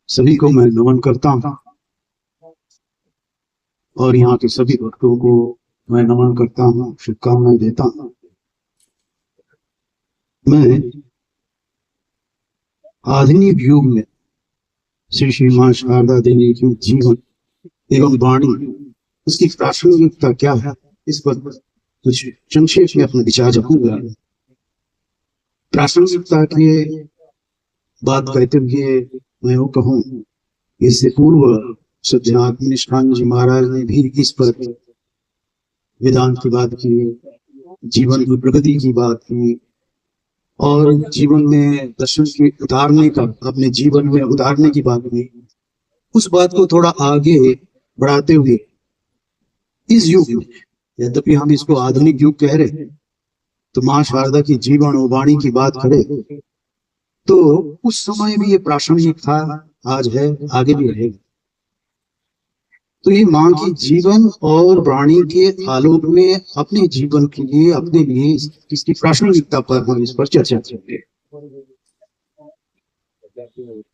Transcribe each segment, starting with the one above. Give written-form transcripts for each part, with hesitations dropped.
सभी को मैं नमन करता हूँ और यहाँ के सभी भक्तों को मैं नमन करता हूँ, शुभकामनाएं देता हूँ। मैं आधुनिक युग में श्री श्री मां शारदा देवी की जीवन एवं वाणी, उसकी प्रासंगिकता क्या है, इस पर कुछ संक्षेप में अपने विचार रखूंगा। प्रासंगिकता की बात कहते हुए मैं वो कहूँ, इससे पूर्व सिद्धार्थ निष्ठान जी महाराज ने भी इस पर वेदांत की बात की, जीवन की प्रगति की बात की और जीवन में दर्शन के उतारने का, अपने जीवन में उतारने की बात की। उस बात को थोड़ा आगे बढ़ाते हुए इस युग में, यद्यपि हम इसको आधुनिक युग कह रहे हैं, तो मां शारदा की जीवन और वाणी की बात करें तो उस समय भी ये प्रासंगिक था, आज है, आगे भी रहेगा। तो ये मां की जीवन और वाणी के आलोक में अपने जीवन के लिए, अपने लिए इसकी प्रासंगिकता पर हम इस पर चर्चा करेंगे।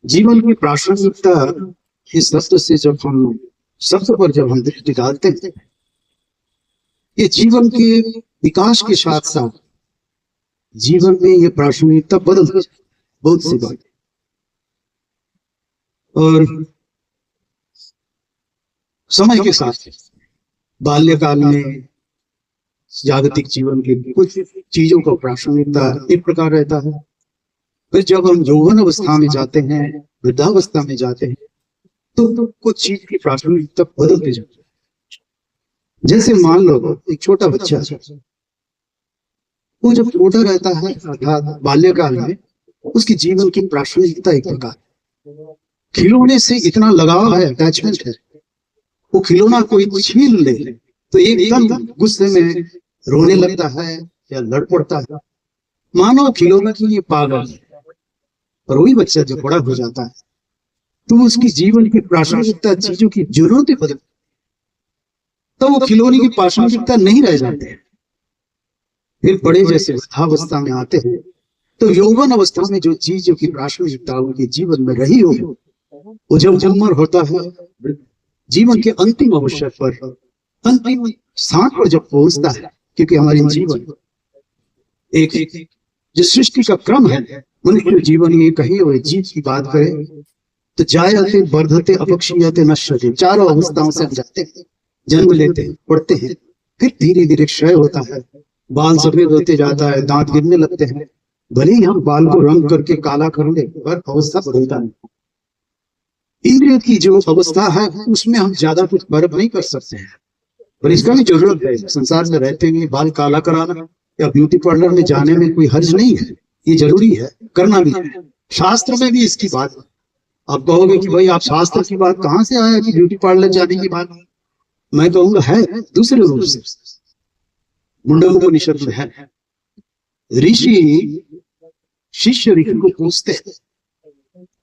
जीवन की प्रासंगिकता इस शब्द पर जब हम दृष्टि डालते हैं, ये जीवन के विकास के साथ साथ जीवन में ये प्रासंगिकता बदल बहुत सी बात। और समय के साथ बाल्यकाल में जागतिक जीवन के कुछ चीजों का प्रासंगिकता एक प्रकार रहता है, फिर जब हम यौवन अवस्था में जाते हैं, वृद्धावस्था में जाते हैं, तो कुछ चीज की प्रासंगिकता बदलती जाती है। जैसे मान लो एक छोटा बच्चा, वो जब छोटा रहता है अर्थात बाल्यकाल में, उसकी जीवन की प्रासंगिकता एक प्रकार, खिलौने से इतना लगाव है, अटैचमेंट है, वो खिलौना कोई छीन ले तो एकदम गुस्से में रोने लगता है या लड़ पड़ता है, मानो खिलौना के लिए पागल है। और वही बच्चा जो बड़ा हो जाता है तो उसकी जीवन की प्रासंगिकता, चीजों की जरूरतें बदल, तो वो खिलौने की प्रासंगिकता नहीं रह जाते हैं। फिर बड़े जैसे वृद्धावस्था में आते हैं तो यौवन अवस्था में जो चीजों की प्रासंगिकता उनके जीवन में रही हो, वो जब उम्र होता है, जीवन के अंतिम अवसर पर, अंतिम स्थान पर जब पहुंचता है, क्योंकि हमारे जीवन एक जो सृष्टि का क्रम है, मनुष्य जीवन ये कही हुए जीव की बात करें तो जायते, वर्धते, अपक्षीयते, नश्यते, चारों अवस्थाओं से हम जाते हैं, जन्म लेते हैं, पढ़ते हैं, फिर धीरे धीरे क्षय होता है, बाल सफेद होते जाता है, दांत गिरने लगते हैं, भले ही हम बाल को रंग करके काला कर ले, पर अवस्था बदलता है। इंद्रिय की जो अवस्था है उसमें हम ज्यादा कुछ बर्फ नहीं कर सकते हैं, पर इसका भी जरूरत है। संसार में रहते हुए बाल काला कराना या ब्यूटी पार्लर में जाने में कोई हर्ज नहीं है, ये जरूरी है, करना भी है। शास्त्र में भी इसकी बात है। आप कहोगे कि भाई आप शास्त्र की बात कहाँ से आया कि ब्यूटी पार्लर जाने की बात? मैं कहूंगा है दूसरे रूप से, मुंडकोपनिषद में है। ऋषि शिष्य ऋषि को पूछते हैं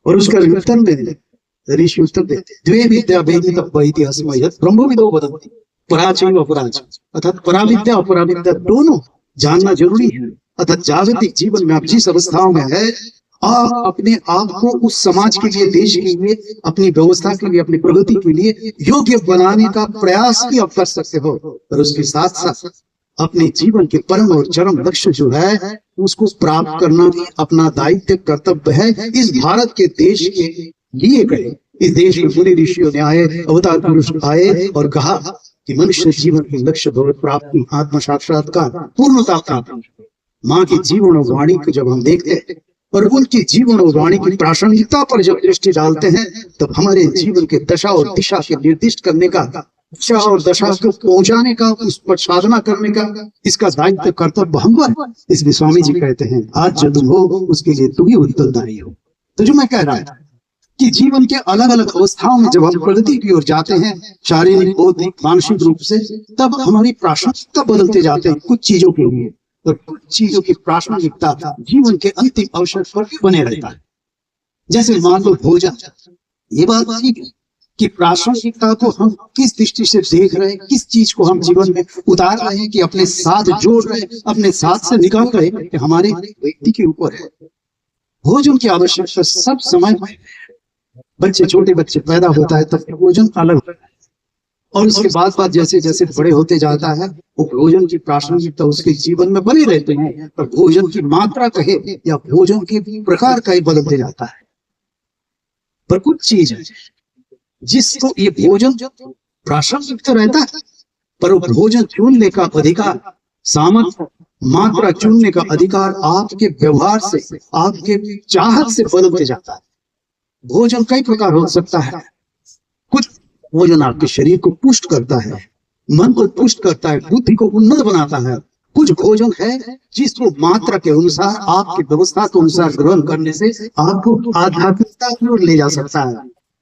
और उसका उत्तर देते, ऋषि उत्तर देते, द्वे विद्या वेदित वैति अस्मै यत् ब्रह्मविदो वदन्ति पराचैव अपराच, अर्थात पराविद्या और पराविद्या दोनों जानना जरूरी है। अर्थात जागतिक जीवन में आप जिस अवस्थाओं में है, आप अपने आप को उस समाज के लिए, देश के लिए, अपनी व्यवस्था के लिए, अपनी प्रगति के लिए योग्य बनाने का प्रयास भी आप कर सकते हो, पर उसके साथ साथ अपने जीवन के परम और चरम लक्ष्य जो है उसको प्राप्त करना भी अपना दायित्व, कर्तव्य है। इस भारत के देश के लिए गए, इस देश में मुनि ऋषियों ने आए, अवतार पुरुष आए और कहा कि मनुष्य जीवन के लक्ष्य भगवत प्राप्ति, आत्म साक्षात्कार, पूर्णता प्राप्त। माँ की जीवन और वाणी को जब हम देखते हैं और उनकी जीवन और वाणी की प्रासंगिकता पर जब दृष्टि डालते हैं, तब हमारे जीवन के दशा और दिशा के निर्दिष्ट करने का, दिशा और दशा को पहुंचाने का, उस पर साधना करने का, इसका दायित्व, कर्तव्य हम पर। इसमें स्वामी जी कहते हैं, आज जो तुम हो उसके लिए तुम ही उत्तरदायी हो। तो जो मैं कह रहा था कि जीवन के अलग अलग अवस्थाओं में जब हम प्रगति की ओर जाते हैं, शारीरिक, बौद्धिक, मानसिक रूप से, तब हमारी प्रासंगिकता बदलते जाते हैं कुछ चीजों के लिए, और कुछ चीजों की प्रासंगिकता जीवन के अंतिम अवसर पर भी बने रहता है। जैसे मान लो भोजन, ये बात ठीक है कि प्रासंगिकता को हम किस दृष्टि से देख रहे हैं, किस चीज को हम जीवन में उतार रहे हैं, कि अपने साथ जोड़ रहे हैं, अपने साथ से निकाल रहे हैं, कि हमारे व्यक्ति के ऊपर है। भोजन की आवश्यकता सब समय में, बच्चे, छोटे बच्चे पैदा होता है तब भोजन अलग होता है, और उसके बाद जैसे जैसे बड़े होते जाता है वो भोजन की प्रासंगिकता उसके जीवन में बने रहते हैं, पर भोजन की मात्रा कहे या भोजन के प्रकार कहे बदलते जाता है। पर कुछ चीज है जिसको ये भोजन प्रासंगिक तो रहता है, पर वो भोजन चुनने का अधिकार, सामर्थ्य, मात्रा चुनने का अधिकार आपके व्यवहार से, आपके चाहत से बदलते जाता है। भोजन कई प्रकार हो सकता है। कुछ भोजन आपके शरीर को पुष्ट करता है, मन को पुष्ट करता है, बुद्धि को उन्नत बनाता है। कुछ भोजन है जिसको मात्रा के अनुसार, आपकी व्यवस्था के अनुसार ग्रहण करने से आपको आध्यात्मिकता की ओर ले जा सकता है।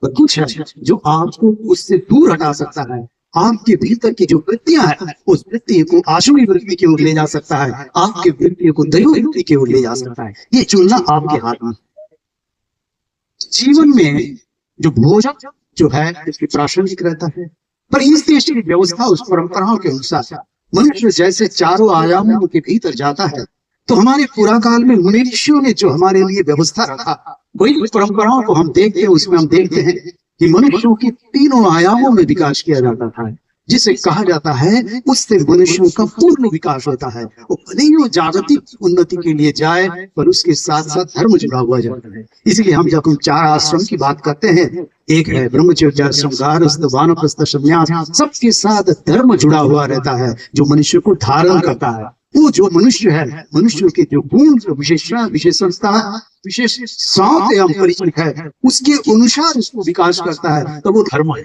और कुछ है जो आपको उससे दूर हटा सकता है। आपके भीतर की जो वृत्तियां हैं उस वृत्ति को आसुरी वृत्ति की ओर ले जा सकता है, आपके वृत्ति को दैवी वृत्ति की ओर ले जा सकता है। ये चुनना आपके हाथ में। जीवन में जो भोजन जो है इसकी प्रासंगिक रहता है, पर इस देश की व्यवस्था, उस परंपराओं के अनुसार मनुष्य जैसे चारों आयामों के भीतर जाता है, तो हमारे पुरा काल में मनुष्यों ने जो हमारे लिए व्यवस्था रखा, वही परंपराओं को हम देखते हैं। उसमें हम देखते हैं कि मनुष्यों की तीनों आयामों में विकास किया जाता था, जिसे कहा जाता है उससे मनुष्यों का पूर्ण विकास होता है। वो भले ही वो जागतिक उन्नति के लिए जाए, पर उसके साथ साथ धर्म जुड़ा हुआ जाता है। इसलिए हम जब हम 4 आश्रम की बात करते हैं, एक है ब्रह्मचर्य, गारस्थ, वानप्रस्थ, संन्यास, सबके साथ धर्म जुड़ा हुआ रहता है जो मनुष्य को धारण करता है। वो जो मनुष्य है, मनुष्य के जो गुण, जो विशेषता, विशेषताओं से हम परिचित है, उसके अनुसार उसको विकास करता है, तो वो धर्म है।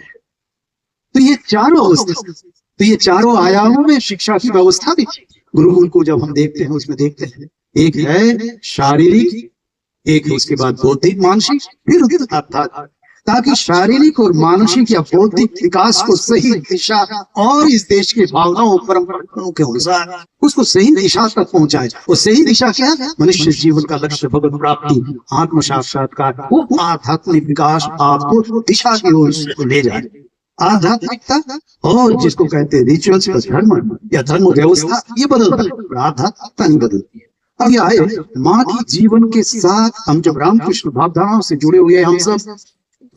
तो ये चारों अवस्था, तो ये चारों आयामों में शिक्षा की व्यवस्था भी थी। गुरुकुल को जब हम देखते हैं उसमें देखते हैं एक है शारीरिक, एक है उसके बाद बौद्धिक, मानसिक, फिर अर्थात, ताकि शारीरिक और मानसिक या बौद्धिक विकास को सही दिशा और इस देश के भावनाओं, परंपराओं के अनुसार उसको सही दिशा तक पहुंचाए। और सही दिशा क्या है? मनुष्य जीवन का लक्ष्य भगवत प्राप्ति, आत्म साक्षात्कार, वो आध्यात्मिक विकास आपको दिशा की ओर ले जाए। आध्यात्मिकता और जिसको कहते हैं रिचुअल्स का धर्म या धर्म व्यवस्था, ये बदलता है, आध्यात्मिकता नहीं बदलती है। अब ये आए माँ की जीवन के साथ, हम जब रामकृष्ण भावधाराओं से जुड़े हुए हम सब,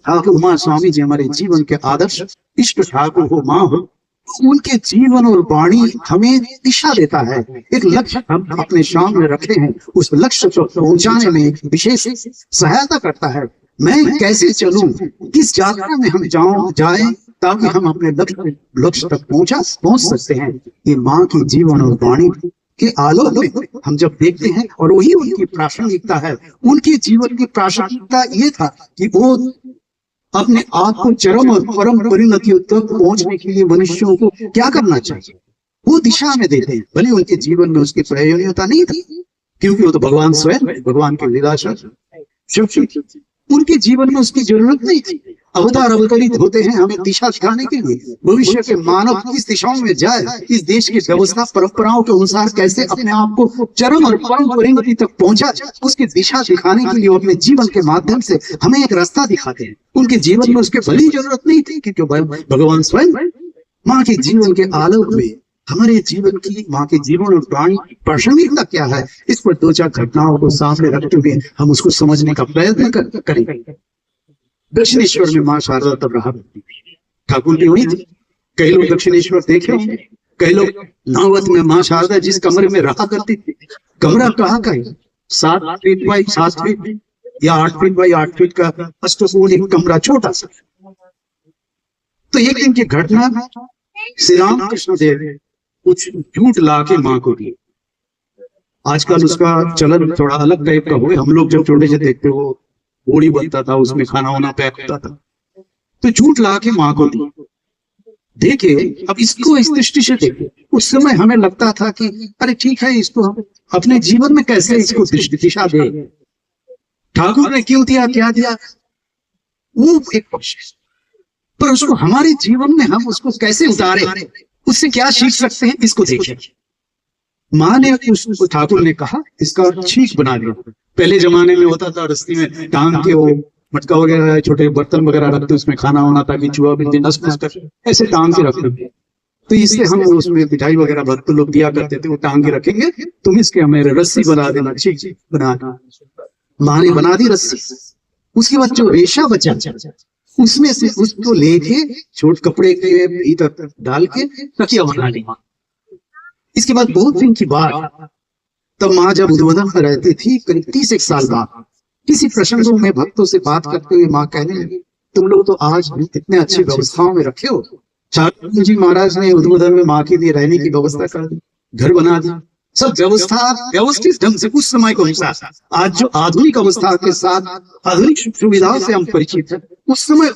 ठाकुर उमा स्वामी जी हमारे जीवन के आदर्श इष्ट ठाकुर हो, माँ हो, उनके जीवन और वाणी हमें दिशा देता है। एक लक्ष्य हम अपने सामने रखे हैं, उस लक्ष्य को पहुंचाने में विशेष सहायता करता है। मैं कैसे चलूं, किस यात्रा में हम जाएं ताकि हम अपने लक्ष्य तक पहुंच सकते हैं। ये माँ की जीवन और वाणी के आलोक में हम जब देखते हैं, और वही उनकी प्रासंगिकता है। उनके जीवन की प्रासंगिकता ये था कि वो अपने आप को चरम और परम परिणति तक पहुंचने के लिए मनुष्यों को क्या करना चाहिए वो दिशा में देते हैं। भले उनके जीवन में उसकी प्रयोजनता नहीं थी, क्योंकि वो तो भगवान स्वयं, भगवान के लीलाशाह शिव थी, उनके जीवन में उसकी जरूरत नहीं थी। अवतार अवतरित होते हैं हमें दिशा दिखाने के लिए, भविष्य के मानव किस दिशाओं में जाए, इस देश की व्यवस्था परंपराओं के अनुसार कैसे अपने आप को चरम और परम परिणति तक पहुंचा, उसकी दिशा दिखाने के लिए अपने जीवन के माध्यम से हमें एक रास्ता दिखाते हैं। उनके जीवन में उसके भली जरूरत नहीं थी, क्योंकि भगवान स्वयं माँ के जीवन के आलोक में हमारे जीवन की, माँ के जीवन और वाणी प्रासंगिकता क्या है, इस पर 2-4 घटनाओं को सामने रखते हुए हम उसको समझने का प्रयत्न करेंगे। दक्षिणेश्वर में माँ शारदा तब रहा करती थी, ठाकुर की वही थी। कई लोग दक्षिणेश्वर देखे होंगे, कई लोग नावत में माँ शारदा जिस कमरे में रहा करती थी, कमरा कहाँ का है, 7 फीट बाई 7 फीट या 8 फीट बाई 8 फीट का अष्टकोण एक कमरा, छोटा सा। तो एक दिन की घटना, श्री राम कृष्ण देव कुछ झूठ ला के माँ को दिए। आजकल उसका चलन थोड़ा अलग टाइप का हुआ। हम लोग जब छोटे से देखते हो बोड़ी बनता था, उसमें खाना वाना पैक होता था, तो झूठ ला के माँ को दिए। देखे अब इसको इस दृष्टि से देखे, उस समय हमें लगता था कि अरे ठीक है, इसको हम अपने जीवन में कैसे इसको दिशा दे। ठाकुर ने क्यों दिया, क्या दिया, वो एक पक्ष, पर उसको हमारे जीवन में हम उसको कैसे उतारे, उससे क्या सीख सकते हैं, इसको देखें। माँ ने उसको, ठाकुर ने कहा इसका छींक बना दिया। पहले जमाने में होता था रस्ती में टांग के वो मटका वगैरह, छोटे बर्तन वगैरह रखते, उसमें खाना होना ताकि चूहा बिल्ली नस कर ऐसे टांग के रखते थे। तो इससे हम उसमें मिठाई वगैरह भक्त लोग दिया करते थे, वो टांग के रखेंगे, तुम इसके हमें रस्सी बना देना, छींक बना। माँ ने बना दी रस्सी, उसके बाद जो रेशा बचा उसमें से उसको लेके छोट कपड़े के भीतर डाल के तकिया बना ली। इसके बाद बहुत दिन की बात, तब माँ जब उद्बोधन में रहती थी, करीब 30 साल बाद किसी प्रसंगों में भक्तों से बात करते हुए माँ कहने लगी, तुम लोग तो आज भी इतने अच्छी व्यवस्थाओं में रखे हो। चारण जी महाराज ने उद्बोधन में माँ के लिए रहने की व्यवस्था कर दी, घर बना दी, सब व्यवस्था व्यवस्थित ढंग से उस समय के अनुसार। आज जो आधुनिक अवस्था के साथ आधुनिक सुविधाओं से हम परिचित हैं, उस समय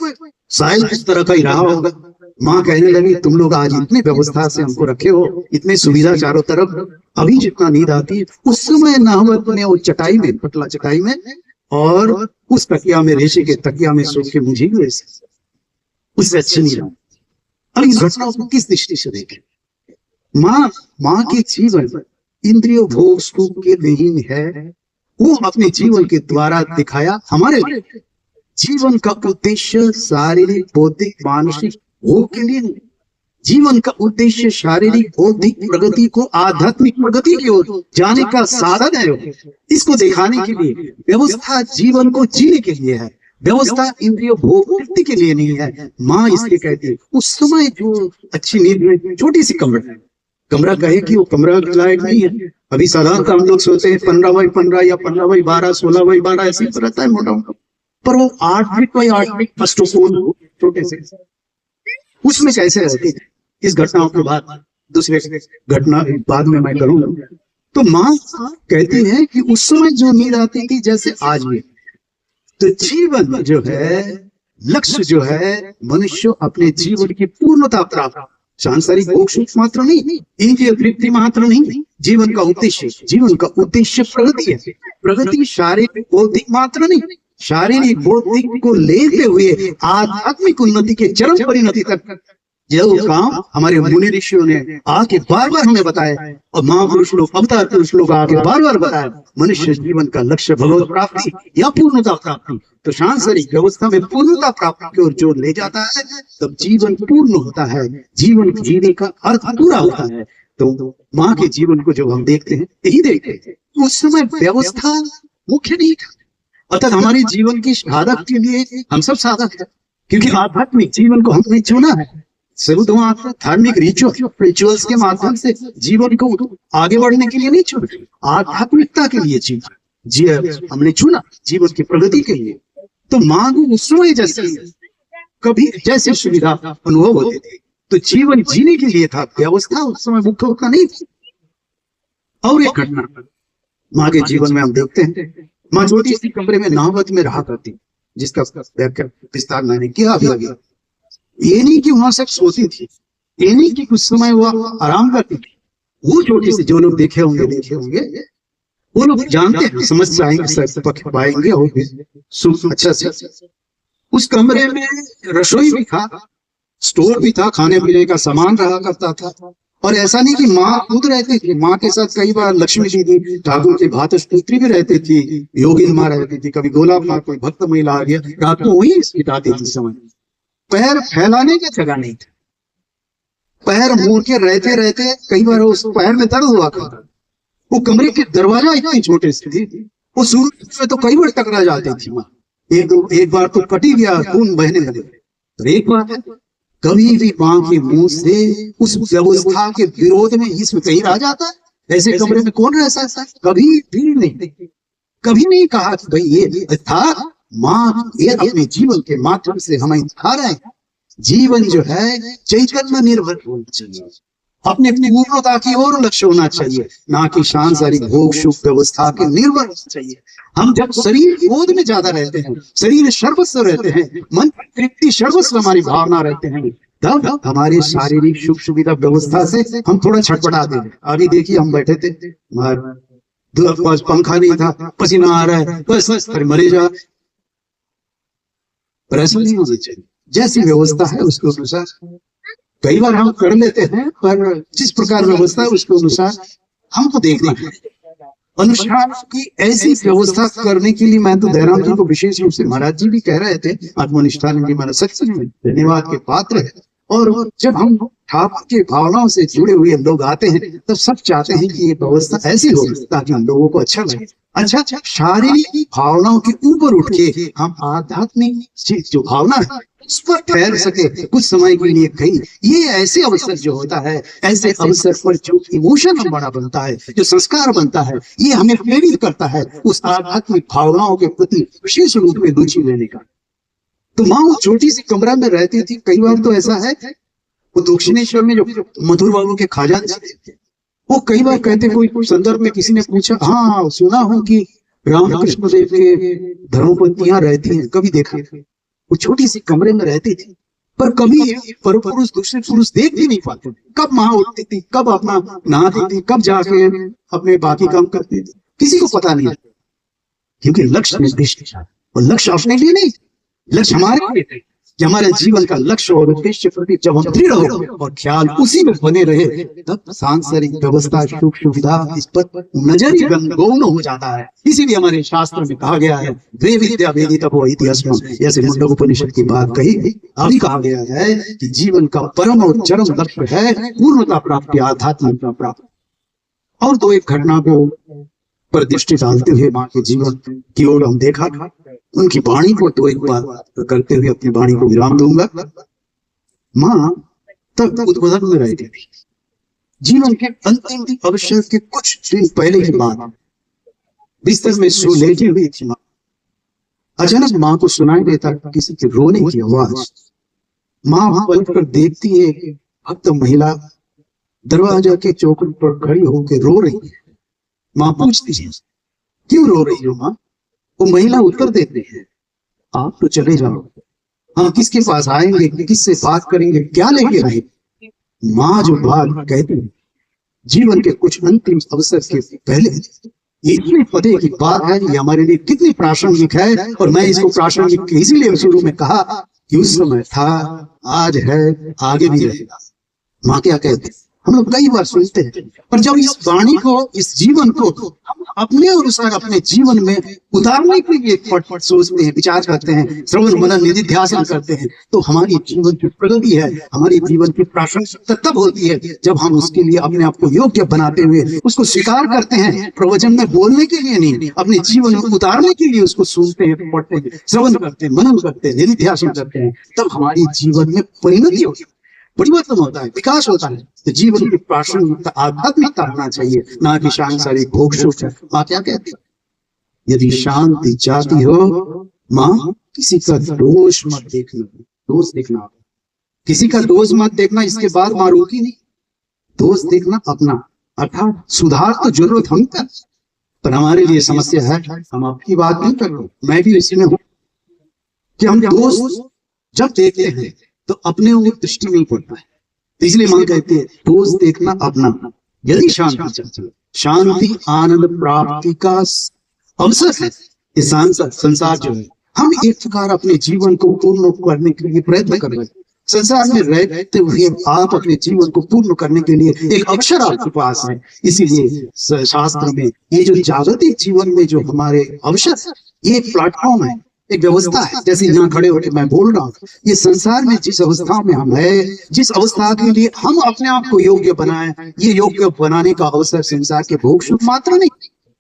शायद इस तरह का ही रहा होगा। माँ कहने लगी, तुम लोग आज इतनी व्यवस्था से हमको रखे हो, इतने सुविधा चारों तरफ, अभी जितना नींद आती है उस समय नाहवत ने वो चटाई में, पतला चटाई में, और उस तकिया में, रेशे के तकिया में सो के मुझे उससे अच्छी नहीं रहा। अब इस घटना को किस दृष्टि से देखें? माँ के जीवन इंद्रियों भोग सुख के नहीं है, वो अपने जीवन के द्वारा दिखाया। हमारे जीवन का उद्देश्य शारीरिक बौद्धिक मानसिक भोग के लिए नहीं, जीवन का उद्देश्य शारीरिक बौद्धिक प्रगति को आध्यात्मिक प्रगति की ओर जाने का साधन है। इसको दिखाने के लिए व्यवस्था जीवन को जीने के लिए है, व्यवस्था इंद्रियों भोग मुक्ति के लिए नहीं है। माँ इसलिए कहती है, उस समय जो अच्छी नींद में छोटी सी कमरा कहे कि वो कमरा लायक नहीं है। अभी साधारणतः हम लोग सोचते हैं 15x15 या 15x12 16x12 ऐसे रहता है मोटा मोटा, पर वो 8x8 फर्स्ट ऑफ ऑल छोटे से उसमें कैसे रहती है। इस घटनाओं के बाद दूसरे घटना बाद में मैं करूंगा। तो माँ कहती है कि उस समय जो नींद आती थी जैसे आज भी। तो जीवन जो है, लक्ष्य जो है, मनुष्य अपने जीवन की पूर्णता प्राप्त, सांसारिक भोग सुख मात्र नहीं, इंद्रिय तृप्ति मात्र नहीं, जीवन का उद्देश्य प्रगति है। प्रगति शारीरिक बौद्धिक मात्र नहीं, शारीरिक बौद्धिक को लेते हुए आध्यात्मिक उन्नति के चरम परिणति तक जो काम हमारे मुनि ऋषियों ने आके बार बार हमें बताया, और महापुरुष लोग, अवतार पुरुष लोग आके बार बार बताया, मनुष्य जीवन का लक्ष्य भगवत प्राप्ति या पूर्णता प्राप्ति। तो सांसारिक व्यवस्था में पूर्णता प्राप्ति की ओर जो ले जाता है, तब जीवन पूर्ण होता है, जीवन जीने का अर्थ पूरा होता है। तो माँ के जीवन को जो हम देखते हैं, यही देखते हैं, उस समय व्यवस्था मुख्य नहीं था। अर्थात हमारे जीवन की साधक के लिए हम सब साधक है, क्योंकि आध्यात्मिक जीवन को हमने चुना है। धार्मिक रिचुअल्स के माध्यम से जीवन को आगे बढ़ने के लिए नहीं चुना, आध्यात्मिकता के लिए हमने चुना, जीवन की प्रगति के लिए। तो माँ को उस समय कभी जैसे सुविधा अनुभव होते थे, तो जीवन जीने के लिए था, व्यवस्था उस समय मुख्य होता नहीं थी। और एक घटना माँ के जीवन में हम देखते हैं, माँ छोटी सी कमरे में नाहवत में रहा करती, जिसका विस्तार मैंने किया अभी आगे। ये नहीं कि वहां सिर्फ सोती थी, ये नहीं कि कुछ समय वो आराम करती थी। वो छोटी सी, जो लोग देखे होंगे वो लोग जानते हैं, समझ पाएंगे और अच्छा से। उस कमरे में रसोई भी था, स्टोर भी था, खाने पीने का सामान रहा करता था। और ऐसा नहीं कि माँ खुद रहती थी, माँ के साथ कई बार लक्ष्मी जी थी, ठाकुर की भातस्पुत्री भी रहती थी, योगिन माँ रहती थी, कभी गोलाब माँ, कोई भक्त महिला आ गया, रात को वही बिताती थी समय। पैर फैलाने की जगह नहीं थी, पैर मोड़ के रहते रहते कई बार उस पैर में दर्द हुआ था। वो कमरे के दरवाजा इतने छोटे से थे, वो सूरज में तो कई बार टकरा जाती थी माँ। एक बार तो कटी गया, खून बहने लगे। तो एक बात है, कभी भी माँ के मुंह से उस व्यवस्था के विरोध में इसमें कहीं आ जाता है? ऐसे कमरे में कौन रह सकता है? कभी भी नहीं, कभी नहीं कहा कि भाई ये था। माँ ये अपने जीवन के माध्यम से हमें दिखा रहे हैं, जीवन जो है चैतन्य निर्भर होना चाहिए, अपने पूर्णता की ओर लक्ष्य होना चाहिए, ना कि सांसारिक भोग सुख व्यवस्था के निर्भर होना चाहिए। हम जब शरीर बोध में ज्यादा रहते हैं, शरीर सर्वस्व रहते हैं, मन तृप्ति सर्वस्व हमारी भावना रहते हैं, तब हमारे शारीरिक सुख सुविधा व्यवस्था से हम थोड़ा छटपटाते हैं। अभी देखिए, हम बैठे थे, पंखा नहीं था, पसीना आ रहा है, बस मरे जा। पर ऐसा नहीं होना चाहिए, जैसी व्यवस्था है उसके अनुसार कई बार हम कर लेते हैं, पर जिस प्रकार व्यवस्था है उसके अनुसार हमको देखना है। अनुष्ठान की ऐसी व्यवस्था करने के लिए मैं तो दयाराम जी को विशेष रूप से, महाराज जी भी कह रहे थे, आत्मनिष्ठान जी महाराज सच में धन्यवाद के पात्र है। और जब हम ठाकुर के भावनाओं से जुड़े हुए लोग आते हैं तो सब चाहते हैं कि ये व्यवस्था ऐसी हो ताकि हम लोगों को अच्छा लगे। अच्छा, शारीरिक भावनाओं के ऊपर उठ के हम आध्यात्मिक जो भावना है उस पर ठहर सके कुछ समय के लिए कहीं। ये ऐसे अवसर जो होता है, ऐसे अवसर पर जो इमोशन हमारा बनता है, जो संस्कार बनता है, ये हमें प्रेरित करता है उस आध्यात्मिक भावनाओं के प्रति विशेष रूप में रुचि लेने का। तो माँ वो छोटी सी कमरा में रहती थी। कई बार तो ऐसा है, वो दक्षिणेश्वर में जो मधुर बाबू के खाजान थे, वो कई बार कहते, कोई संदर्भ में किसी ने पूछा, हाँ सुना हूं कि रामकृष्ण देव के धर्मपत्नियां रहती हैं, कभी देखा? वो छोटी सी कमरे में रहती थी, पर कभी पर पुरुष दूसरे पुरुष देख भी नहीं पाते। कब माँ उठती थी, कब अपना नहाती थी, कब जाके अपने बाकी काम करती थी, किसी को पता नहीं, क्योंकि लक्ष्य निर्दिष्ट था। और लक्ष्य अपने लिए नहीं, लक्ष्य हमारे लिए थे कि हमारे जीवन का लक्ष्य और उद्देश्य प्रति जब हम दृढ़ हो और ख्याल उसी में बने रहे, तब सांसारिक व्यवस्था सुख सुविधा इस पर नजर ही गौण हो जाता है। इसीलिए हमारे शास्त्र में कहा गया है, द्वे विद्या वेदितव्यो इति अस्मन्, जैसे मुंडकोपनिषद की बात कही, अभी कहा गया है कि जीवन का परम और चरम लक्ष्य है पूर्णता प्राप्ति, आध्यात्मिकता प्राप्ति। और तो एक घटना को पर दृष्टि डालते हुए माँ के जीवन की ओर हम देखा, उनकी वाणी को तो एक बार करते हुए अपनी वाणी को विराम दूंगा। माँ तब उद्बोधन में रहती थी। जीवन के अंतिम अवसर के कुछ दिन पहले की बात, बिस्तर में सो लेटी हुई थी माँ। अचानक माँ को सुनाई देता किसी के रोने की आवाज। माँ वहां पलट कर देखती है, भक्त महिला दरवाजा के चौखट पर खड़ी होकर रो रही है। माँ पूछती है, क्यों रो रही हो माँ? वो महिला उत्तर देती है, आप तो चले जाओ, हम किसके पास आएंगे, किससे बात करेंगे, क्या लेके आएंगे? माँ जो बात कहती है, जीवन के कुछ अंतिम अवसर के पहले, ये इतने पते की बात है, ये हमारे लिए कितनी प्रासंगिक है। और मैं इसको प्रासंगिक इसीलिए शुरू में कहा कि उस समय था, आज है, आगे भी रहेगा। माँ क्या कहती है, हम लोग कई बार सुनते हैं, पर जब इस वाणी को, इस जीवन को हम अपने अनुसार अपने जीवन में उतारने के लिए पट सोचते हैं, विचार करते हैं, श्रवण मनन निधिध्यासन करते हैं, तो हमारी जीवन की प्रगति है, हमारी जीवन की प्रासंगिकता तब होती है जब हम उसके लिए अपने आप को योग्य बनाते हुए उसको स्वीकार करते हैं। प्रवचन में बोलने के लिए नहीं, अपने जीवन में उतारने के लिए उसको सुनते हैं, पढ़ते हैं, श्रवण करते हैं, मनन करते हैं, निधिध्यासन करते हैं, तब हमारी जीवन में परिणति होती है, परिवर्तन होता है, विकास होता है। तो जीवन की प्रासंगिकता आध्यात्मिकता होना चाहिए, ना कि सांसारिक भोग सुख। माँ क्या कहती है, यदि शांति चाहती हो माँ, किसी का दोष मत देखना, दोष देखना, किसी का दोष मत देखना। इसके बाद माँ रोकी नहीं, दोष देखना अपना, अर्थात सुधार तो जरूरत हम कर, पर हमारे लिए समस्या है, हम आपकी बात नहीं कर रहे, मैं भी इसी में हूं कि हम दोष जब देखते हैं तो अपने ऊपर दृष्टि नहीं पड़ता है। तो इसलिए मां कहती है, दोष देखना अपना। यदि शांति चाहते हो, शांति आनंद प्राप्ति का अवसर है ये संसार जो है, हम एक प्रकार अपने जीवन को पूर्ण करने के लिए प्रयत्न कर रहे हैं। संसार में रहते हुए आप अपने जीवन को पूर्ण करने के लिए एक अवसर आपके पास है। इसीलिए शास्त्र में ये जो जागतिक जीवन में जो हमारे अवसर, ये एक प्लेटफॉर्म है, एक व्यवस्था है। जैसे यहाँ खड़े होकर मैं बोल रहा हूँ, ये संसार में जिस अवस्था में हम है, जिस अवस्था के लिए हम अपने आप को योग्य बनाए, ये योग्य बनाने का अवसर संसार के भोग सुख मात्र नहीं।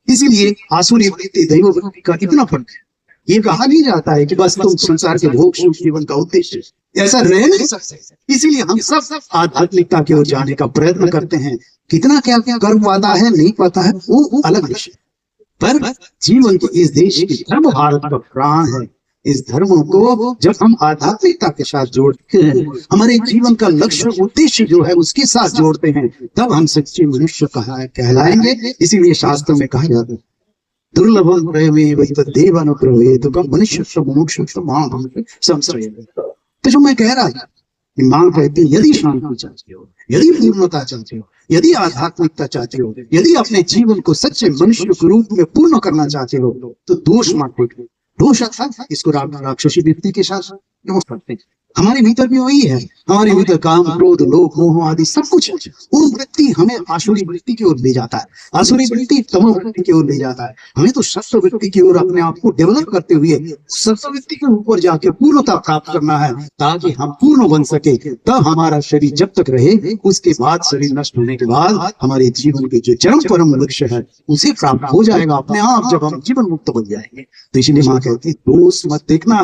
इसीलिए आसुरी वृत्ति दैव वृत्ति का इतना फर्क है। ये कहा नहीं जाता है कि बस तुम संसार के भोग सुख जीवन का उद्देश्य, ऐसा रह नहीं सकते। इसीलिए हम सब आध्यात्मिकता की ओर जाने का प्रयत्न करते हैं। कितना क्या क्या कर पाता है नहीं पाता है वो अलग विषय, पर जीवन के इस देश की धर्म भारत का प्राण है। इस धर्म को जब हम आध्यात्मिकता के साथ जोड़ते हैं, हमारे जीवन का लक्ष्य उद्देश्य जो है उसके साथ जोड़ते हैं, तब हम सच्चे मनुष्य कहलाएंगे। इसीलिए शास्त्र में कहा जाता है, दुर्लभम प्रेमे देवानुग्रहे तो मनुष्य संशय। तो जो मैं कह रहा था कि मां कहती है, यदि शांति चाहते हो, यदि पूर्णता चाहते हो, यदि आध्यात्मिकता चाहते हो, यदि अपने जीवन को सच्चे मनुष्य के रूप में पूर्ण करना चाहते हो, तो दोष मत देखो। दोष अच्छा, इसको राक्षसी वृत्ति के साथ दोष करते हैं। हमारे भीतर भी वही है। हमारे भीतर काम, क्रोध, लोभ, मोह आदि सब कुछ है। वो वृत्ति हमें आसुरी वृत्ति की ओर ले जाता है। आसुरी वृत्ति तमो वृत्ति की ओर ले जाता है। हमें तो सत्व वृत्ति की ओर अपने आप को डेवलप करते हुए सत्व वृत्ति के ऊपर जाके पूर्णता प्राप्त करना है, ताकि हम पूर्ण बन सके। तब हमारा शरीर जब तक रहे, उसके बाद शरीर नष्ट होने के बाद हमारे जीवन के जो चरम परम लक्ष्य है उसे प्राप्त हो जाएगा अपने आप, जब हम जीवन मुक्त बन जाएंगे। तो इसलिए माँ कहती है दोष मत देखना।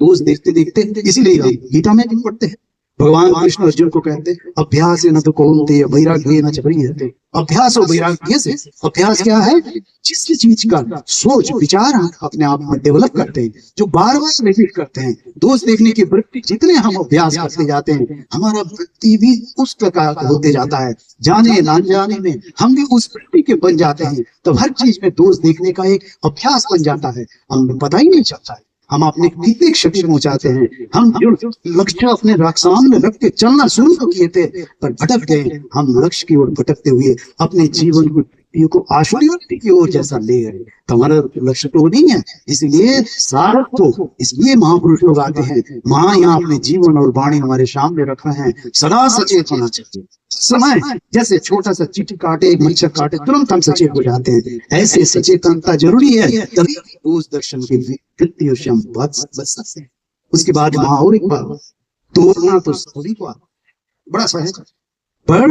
दोष देखते देखते, इसीलिए हम गीता में भी पढ़ते हैं, भगवान कृष्ण अर्जुन को कहते हैं अभ्यास न तो कौनते वैराग्य न चरियते। अभ्यास और वैराग्य से, अभ्यास क्या है? जिस चीज का सोच विचार हम अपने आप में डेवलप करते हैं, जो बार बार रिपीट करते हैं। दोष देखने की वृत्ति जितने हम अभ्यास करते जाते हैं, हमारा वृत्ति भी उस प्रकार का होते जाता है। जाने ना जाने में हम भी उस वृत्ति के बन जाते हैं। तब हर चीज में दोष देखने का एक अभ्यास बन जाता है, हमें पता ही नहीं चलता है हम अपने कितने सक्षम हो जाते हैं। हम जो लक्ष्य अपने सामने रख के चलना शुरू तो किए थे, पर भटक गए। हम लक्ष्य की ओर भटकते हुए अपने जीवन को आसुरी वृत्ति की ओर जैसा ले गए। तो हमारा लक्ष्य तो नहीं है। इसलिए सारक तो इसलिए महापुरुष लोग आते हैं। माँ यहाँ अपने जीवन और वाणी हमारे सामने रख रहे हैं। सदा सचेत होना चाहिए। समय जैसे छोटा सा चींटी काटे, एक मच्छर काटे, तुरंत हम सचेत हो जाते हैं। ऐसे सचेतनता जरूरी है, तभी उस दर्शन की वृत्तियों से हम बच सकते हैं। उसके बाद वहां और एक बात, तोड़ना तो सभी को बड़ा सहज, पर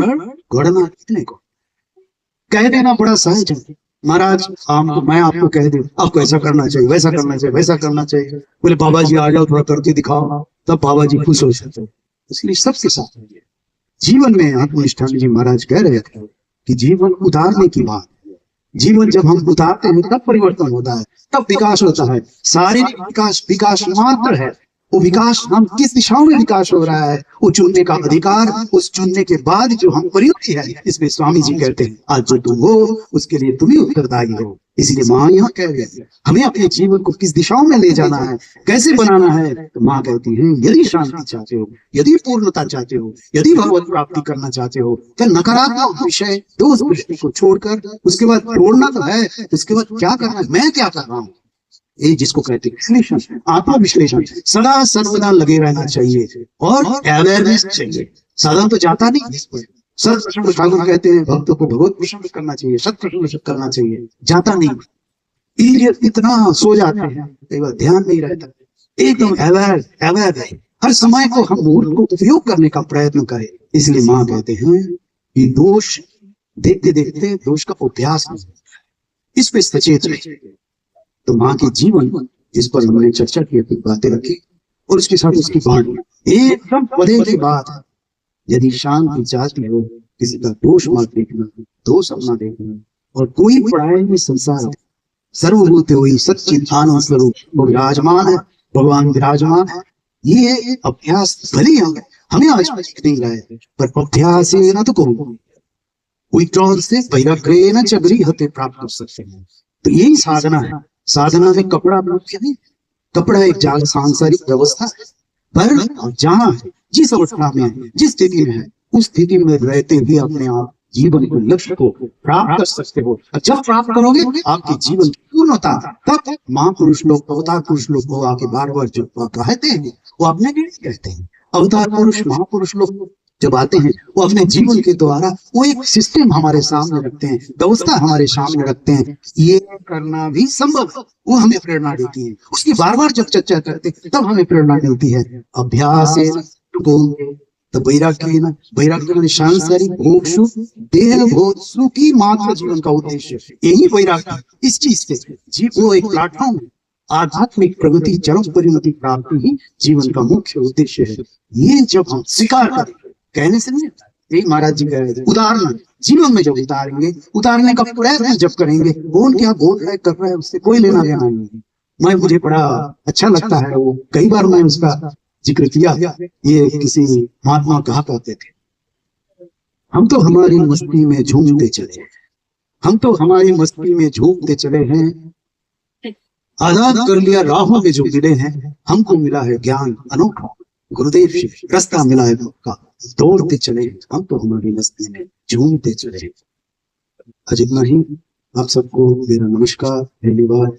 गढ़ना कितने को? कह देना बड़ा सहज है। महाराज मैं आपको कह दूं आपको ऐसा करना चाहिए, वैसा करना चाहिए, वैसा करना चाहिए। बोले बाबा जी आ जाओ, थोड़ा करके दिखाओ, तब बाबा जी खुश हो जाते हैं। इसलिए सबके साथ जीवन में आत्मनिष्ठा जी महाराज कह रहे थे कि जीवन उतारने की बात। जीवन जब हम उतारते हैं तब परिवर्तन होता है, तब विकास होता है। शारीरिक विकास विकास मात्र है। वो विकास हम किस दिशा में विकास हो रहा है, वो चुनने का अधिकार। उस चुनने के बाद जो हम परिणति है, इसमें स्वामी जी कहते हैं आज जो तुम हो उसके लिए तुम ही उत्तरदायी हो। इसलिए माँ यहाँ कह रहे हैं हमें अपने जीवन को किस दिशाओं में ले जाना है, कैसे बनाना है। तो माँ कहती है यदि शांति चाहते हो, यदि पूर्णता चाहते हो, यदि भगवत प्राप्ति करना चाहते हो, तो नकारात्मक विषय दोष दृष्टि को छोड़कर उसके बाद छोड़ना तो है, उसके बाद क्या करना है, मैं क्या कर रहा हूँ, ये जिसको कहते हैं विश्लेषण, आत्मविश्लेषण सदा सर्वदा लगे रहना चाहिए। और अवेयरनेस चाहिए। साधन तो जाता नहीं इस पर। सर्व ठाकुर कहते हैं भक्तों को भगवत प्रसन्न करना चाहिए, सत्य प्रसन्न करना चाहिए, जाता नहीं। इतना सो जाते हैं, कई बार ध्यान नहीं रहता। एकदम अवेयर रहे, हर समय को हम मूर्ख को उपयोग करने का प्रयत्न करें। इसलिए माँ कहते हैं कि दोष देखते देखते दोष का अभ्यास नहीं, इस पे सचेत रहे। तो माँ के जीवन जिस पर हमने चर्चा की, कुछ बातें रखी और उसके साथ उसकी बात एकदम पदे की बात है। यदि शांति चाहती हो, किसी का दोष मत देखना, दोष अपना देखना। और कोई पढ़ाई में संसार सर्वभूत हुई सच्चिद आनंद स्वरूप विराजमान है, भगवान विराजमान है। ये अभ्यास भले हमें आज नहीं रहा है, पर अभ्यास न तो करो विक्रम से वैराग्य न चबरी हते प्राप्त कर सकते हैं। तो यही साधना है। साधना में कपड़ा मुख्य नहीं, कपड़ा एक जाल सांसारिक व्यवस्था है। पर जहां जिस अवस्था में जिस स्थिति में है, उस स्थिति में रहते हुए अपने आप जीवन के लक्ष्य को प्राप्त कर सकते हो। और जब प्राप्त करोगे आपके जीवन की पूर्णता, तब महापुरुष लोग, अवतार पुरुष लोग को आके बार बार जो कहते हैं वो अपने लिए कहते हैं। अवतार पुरुष महापुरुष लोग जब आते हैं वो अपने जीवन के द्वारा वो एक सिस्टम हमारे सामने रखते हैं, व्यवस्था हमारे सामने रखते हैं। ये करना भी संभव है, वो हमें प्रेरणा देती है। उसकी बार बार जब चर्चा करते तब हमें प्रेरणा मिलती है। अभ्यास तो वैराग्य सांसारिक भोग सुख, देह भोग सुख ही मात्र जीवन का उद्देश्य। यही वैराग्य इस चीज से जी वो एक प्लेटफॉर्म है। आध्यात्मिक प्रगति चरम परिणति प्राप्ति ही जीवन का मुख्य उद्देश्य है। ये जब हम स्वीकार करें, कहने से नहीं, यही महाराज जी कह रहे थे, उदाहरण जीवन में जब उतारेंगे, उतारने का प्रयत्न जब करेंगे, कौन क्या बोल रहा है कर रहा है उससे कोई लेना देना नहीं। मुझे बड़ा अच्छा लगता है, वो कई बार मैं उसका जिक्र किया। ये किसी महात्मा कहा करते थे, हम तो हमारी मस्ती में झूमते चले, हम तो हमारी मस्ती में झूमते चले हैं, आजाद कर लिया राहों में जो मिले हैं, हमको मिला है ज्ञान अनोखा, गुरुदेव से रास्ता मिला है का, दौड़ते चले, हम तो हमारी मस्ती में झूमते चले। आज इतना ही। आप सबको मेरा नमस्कार, धन्यवाद।